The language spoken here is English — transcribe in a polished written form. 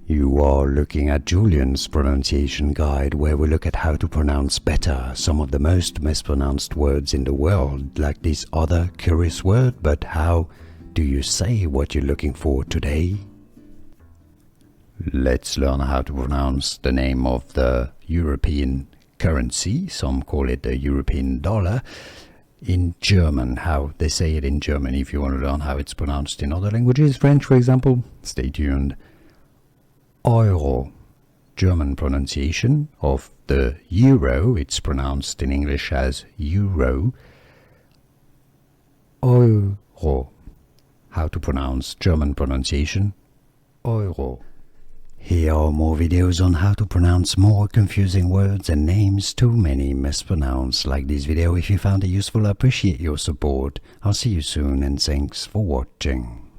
You are looking at Julian's pronunciation guide, where we look at how to pronounce better some of the most mispronounced words in the world, like this other curious word. But how do you say what you're looking for today? Let's learn how to pronounce the name of the European currency, some call it the European dollar, in German, how they say it in German. If you want to learn how it's pronounced in other languages, French for example, stay tuned. Euro, German pronunciation of the euro, it's pronounced in English as euro. Euro, how to pronounce German pronunciation, euro. Here are more videos on how to pronounce more confusing words and names too many mispronounced. Like this video if you found it useful. I appreciate your support. I'll see you soon and thanks for watching.